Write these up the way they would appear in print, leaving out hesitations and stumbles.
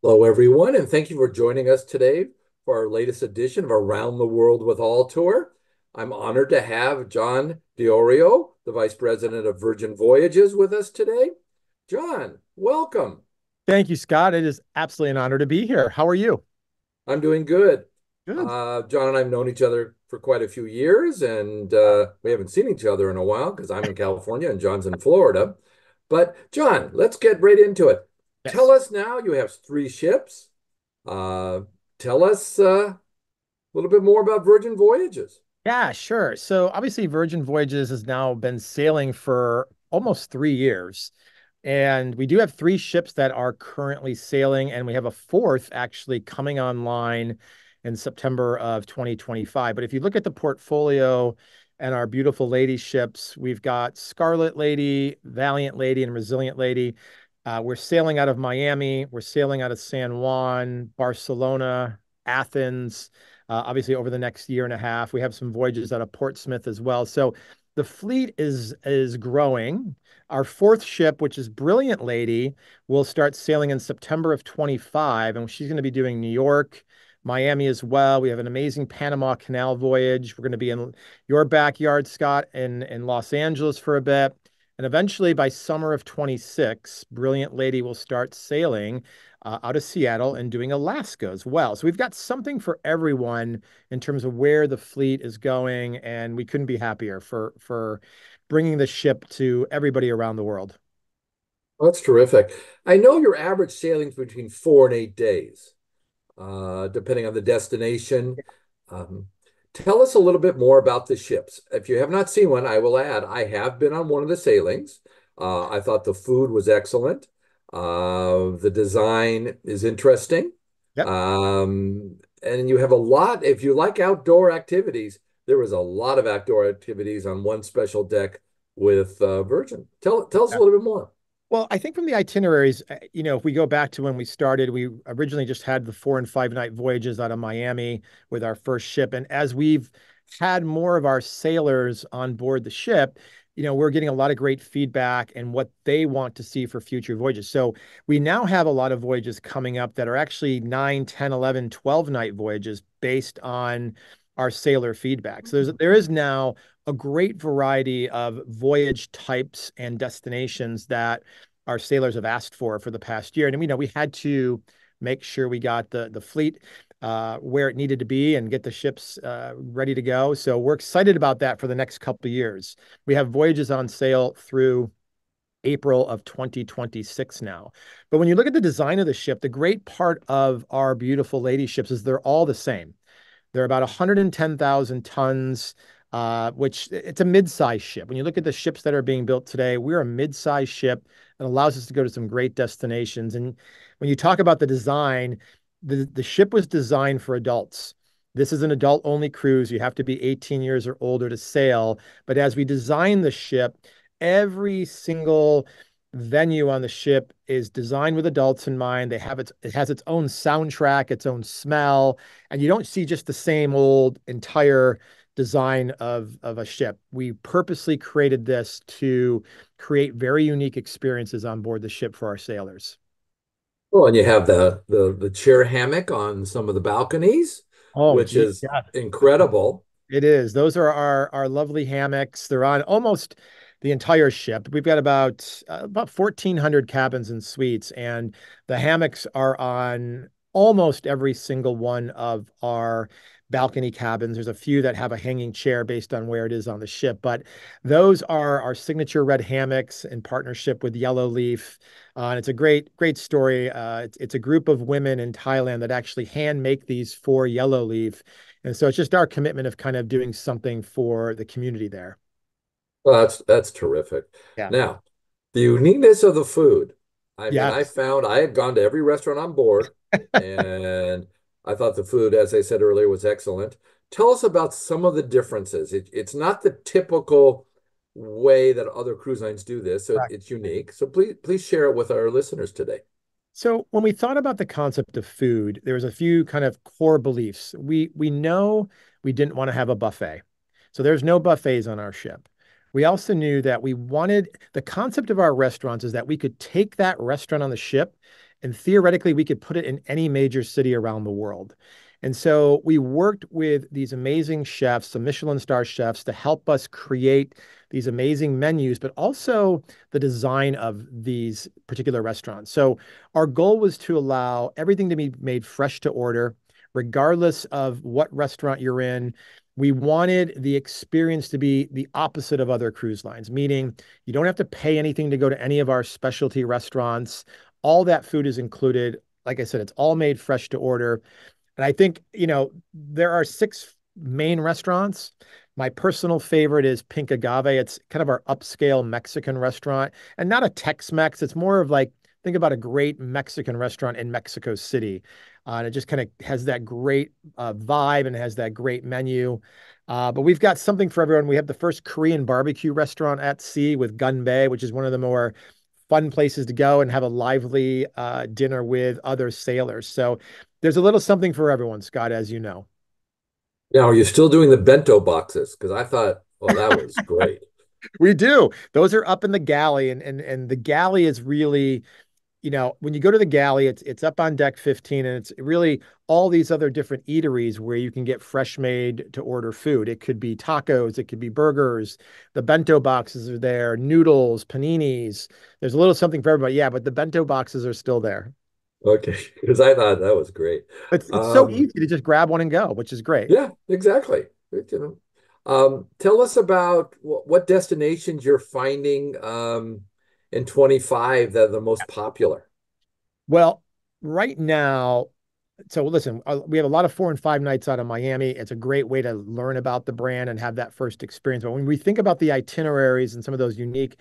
Hello, everyone, and thank you for joining us today for our latest edition of Around the World with ALTOUR. I'm honored to have John Diorio, the Vice President of Virgin Voyages, with us today. John, welcome. Thank you, Scott. It is absolutely an honor to be here. How are you? I'm doing good. Good. John and I have known each other for quite a few years, and we haven't seen each other in a while because I'm in California and John's in Florida. But, John, let's get right into it. Tell Yes. us now, you have three ships. Uh, Tell us a little bit more about Virgin Voyages. Yeah, sure. So obviously, Virgin Voyages has now been sailing for almost 3 years. And we do have three ships that are currently sailing, and we have a fourth actually coming online in September of 2025. But if you look at the portfolio and our beautiful lady ships, we've got Scarlet Lady, Valiant Lady, and Resilient Lady. We're sailing out of Miami. We're sailing out of San Juan, Barcelona, Athens. Obviously, over the next year and a half, we have some voyages out of Portsmouth as well. So the fleet is growing. Our fourth ship, which is Brilliant Lady, will start sailing in September of 25, and she's going to be doing New York, Miami as well. We have an amazing Panama Canal voyage. We're going to be in your backyard, Scott, in Los Angeles for a bit. And eventually, by summer of 26, Brilliant Lady will start sailing out of Seattle and doing Alaska as well. So we've got something for everyone in terms of where the fleet is going, and we couldn't be happier for bringing the ship to everybody around the world. That's terrific. I know your average sailing's between 4 and 8 days, depending on the destination. Um, Tell us a little bit more about the ships. If you have not seen one, I will add, I have been on one of the sailings. I thought the food was excellent. The design is interesting. Yep. And you have a lot, if you like outdoor activities, there was a lot of outdoor activities on one special deck with Virgin. Tell us a little bit more. Well, I think from the itineraries, if we go back to when we started, we originally just had the 4 and 5 night voyages out of Miami with our first ship. And as we've had more of our sailors on board the ship, we're getting a lot of great feedback and what they want to see for future voyages. So we now have a lot of voyages coming up that are actually 9, 10, 11, 12 night voyages based on our sailor feedback. So there is now a great variety of voyage types and destinations that our sailors have asked for the past year. And we had to make sure we got the fleet where it needed to be and get the ships ready to go. So we're excited about that for the next couple of years. We have voyages on sale through April of 2026 now. But when you look at the design of the ship, the great part of our beautiful lady ships is they're all the same. They're about 110,000 tons, which it's a mid-sized ship. When you look at the ships that are being built today, we're a mid-sized ship that allows us to go to some great destinations. And when you talk about the design, the ship was designed for adults. This is an adult-only cruise. You have to be 18 years or older to sail. But as we design the ship, every single venue on the ship is designed with adults in mind. It has its own soundtrack, its own smell, and you don't see just the same old entire design of a ship. We purposely created this to create very unique experiences on board the ship for our sailors. Well, and you have the chair hammock on some of the balconies, Oh, which gee, is yeah. incredible. It is. Those are our lovely hammocks. They're on almost the entire ship. We've got about 1,400 cabins and suites, and the hammocks are on almost every single one of our balcony cabins. There's a few that have a hanging chair based on where it is on the ship, but those are our signature red hammocks in partnership with Yellow Leaf. And it's a great story. It's a group of women in Thailand that actually hand make these for Yellow Leaf. And so it's just our commitment of kind of doing something for the community there. Well, that's terrific. Yeah. Now, the uniqueness of the food. I mean, I Yes. found I had gone to every restaurant on board, and I thought the food, as I said earlier, was excellent. Tell us about some of the differences. It's not the typical way that other cruise lines do this, so it's unique. So please share it with our listeners today. So when we thought about the concept of food, there was a few kind of core beliefs. We know we didn't want to have a buffet. So there's no buffets on our ship. We also knew that we wanted the concept of our restaurants is that we could take that restaurant on the ship and theoretically we could put it in any major city around the world. And so we worked with these amazing chefs, some Michelin star chefs, to help us create these amazing menus, but also the design of these particular restaurants. So our goal was to allow everything to be made fresh to order, regardless of what restaurant you're in. We wanted the experience to be the opposite of other cruise lines, meaning you don't have to pay anything to go to any of our specialty restaurants. All that food is included. Like I said, it's all made fresh to order. And I think, there are six main restaurants. My personal favorite is Pink Agave. It's kind of our upscale Mexican restaurant and not a Tex-Mex. It's more of like, think about a great Mexican restaurant in Mexico City. And it just kind of has that great vibe and has that great menu. But we've got something for everyone. We have the first Korean barbecue restaurant at sea with Gun Bay, which is one of the more fun places to go and have a lively dinner with other sailors. So there's a little something for everyone, Scott, as you know. Now, are you still doing the bento boxes? Because I thought, well, that was great. We do. Those are up in the galley, and the galley is really, when you go to the galley, it's up on deck 15, and it's really all these other different eateries where you can get fresh made to order food. It could be tacos, it could be burgers. The bento boxes are there, noodles, paninis. There's a little something for everybody. Yeah, but the bento boxes are still there. Okay, because I thought that was great. It's so Um, easy to just grab one and go, which is great. yeah, exactly. Tell us about what destinations you're finding in 25 that are the most popular. Well, right now, so listen, we have a lot of 4 and 5 nights out of Miami. It's a great way to learn about the brand and have that first experience. But when we think about the itineraries and some of those unique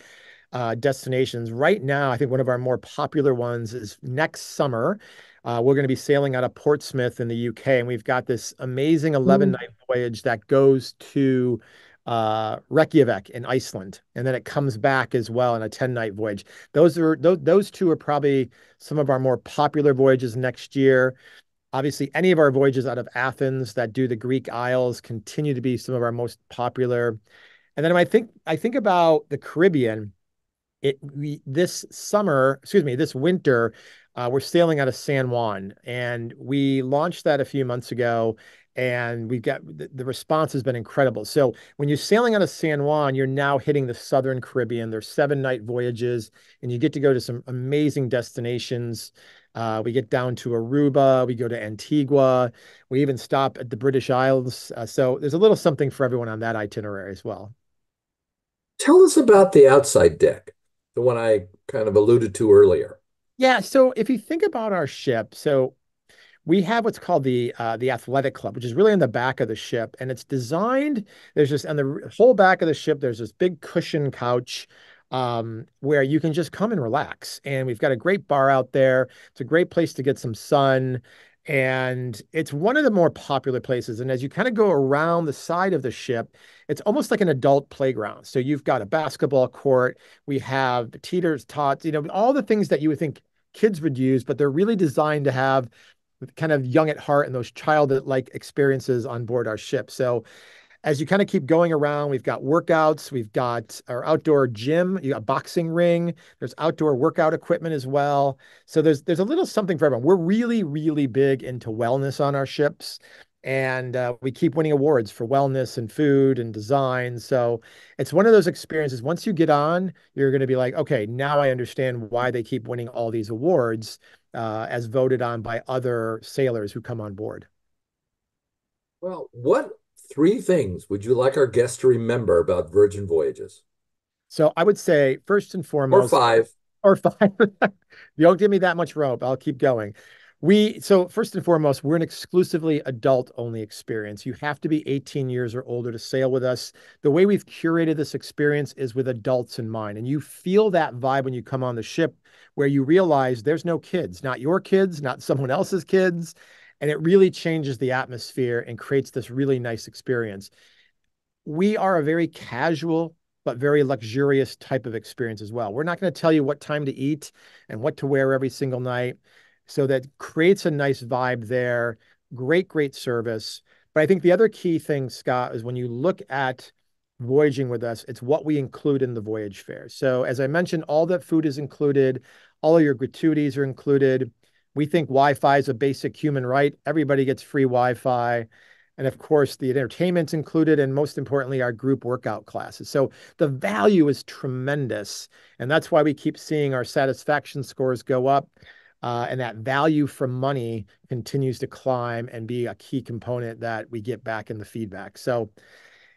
destinations, right now, I think one of our more popular ones is next summer. We're going to be sailing out of Portsmouth in the UK, and we've got this amazing 11-night voyage that goes to Reykjavik in Iceland, and then it comes back as well in a 10-night voyage. Those two are probably some of our more popular voyages next year. Obviously, any of our voyages out of Athens that do the Greek Isles continue to be some of our most popular. And then I think about the Caribbean. This summer, excuse me, this winter, we're sailing out of San Juan, and we launched that a few months ago, and we've got the response has been incredible. So when you're sailing out of San Juan, you're now hitting the Southern Caribbean. There's 7-night voyages, and you get to go to some amazing destinations. We get down to Aruba, we go to Antigua, we even stop at the British Isles. So there's a little something for everyone on that itinerary as well. Tell us about the outside deck, the one I kind of alluded to earlier. Yeah, so if you think about our ship, so we have what's called the athletic club, which is really on the back of the ship, and it's designed. There's just on the whole back of the ship. There's this big cushion couch where you can just come and relax. And we've got a great bar out there. It's a great place to get some sun, and it's one of the more popular places. And as you kind of go around the side of the ship, it's almost like an adult playground. So you've got a basketball court. We have teeters, tots, all the things that you would think kids would use, but they're really designed to have kind of young at heart and those childlike experiences on board our ship. So as you kind of keep going around, we've got workouts, we've got our outdoor gym, you got a boxing ring, there's outdoor workout equipment as well. So there's a little something for everyone. We're really, really big into wellness on our ships. And we keep winning awards for wellness and food and design. So it's one of those experiences. Once you get on, you're going to be like, okay, now I understand why they keep winning all these awards as voted on by other sailors who come on board. Well, what three things would you like our guests to remember about Virgin Voyages? So I would say, first and Or foremost, five? or five. You don't give me that much rope. I'll keep going. So first and foremost, we're an exclusively adult only experience. You have to be 18 years or older to sail with us. The way we've curated this experience is with adults in mind. And you feel that vibe when you come on the ship where you realize there's no kids, not your kids, not someone else's kids. And it really changes the atmosphere and creates this really nice experience. We are a very casual but very luxurious type of experience as well. We're not going to tell you what time to eat and what to wear every single night. So that creates a nice vibe there. Great, great service. But I think the other key thing, Scott, is when you look at voyaging with us, it's what we include in the voyage fare. So as I mentioned, all that food is included, all of your gratuities are included. We think Wi-Fi is a basic human right. Everybody gets free Wi-Fi. And of course, the entertainment's included, and most importantly, our group workout classes. So the value is tremendous. And that's why we keep seeing our satisfaction scores go up. And that value for money continues to climb and be a key component that we get back in the feedback. So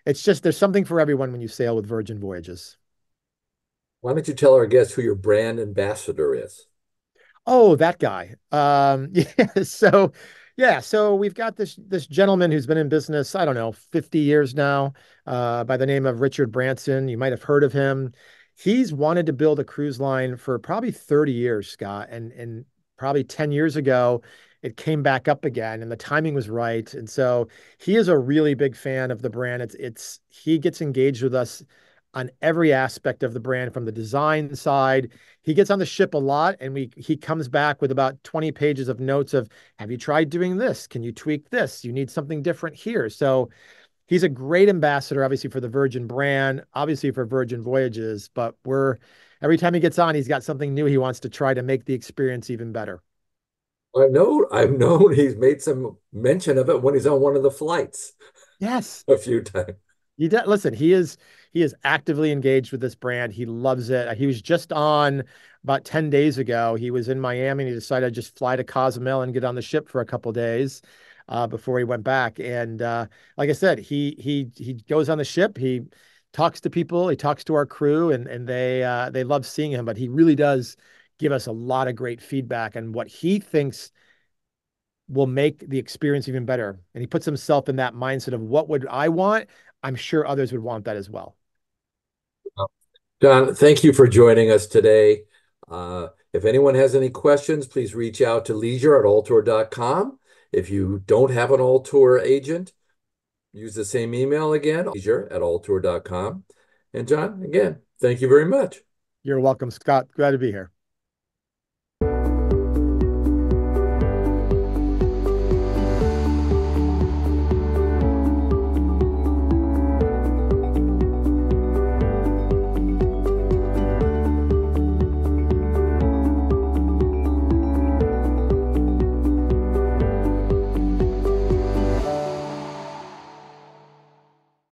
it's just there's something for everyone when you sail with Virgin Voyages. Why don't you tell our guests who your brand ambassador is? Oh, that guy. So we've got this gentleman who's been in business, I don't know, 50 years now, by the name of Richard Branson. You might have heard of him. He's wanted to build a cruise line for probably 30 years, Scott, and probably 10 years ago, it came back up again, and the timing was right. And so he is a really big fan of the brand. It's he gets engaged with us on every aspect of the brand from the design side. He gets on the ship a lot, and he comes back with about 20 pages of notes of, have you tried doing this? Can you tweak this? You need something different here. So he's a great ambassador, obviously, for the Virgin brand, obviously for Virgin Voyages, but every time he gets on, he's got something new he wants to try to make the experience even better. I've known he's made some mention of it when he's on one of the flights Yes. a few times. Listen, he is actively engaged with this brand. He loves it. He was just on about 10 days ago. He was in Miami and he decided to just fly to Cozumel and get on the ship for a couple of days before he went back. And like I said, he goes on the ship, he talks to people, he talks to our crew, and they love seeing him, but he really does give us a lot of great feedback on what he thinks will make the experience even better. And he puts himself in that mindset of what would I want? I'm sure others would want that as well. John, thank you for joining us today. If anyone has any questions, please reach out to leisure@altour.com. If you don't have an Altour agent, use the same email again, leisure@altour.com. And John, again, thank you very much. You're welcome, Scott. Glad to be here.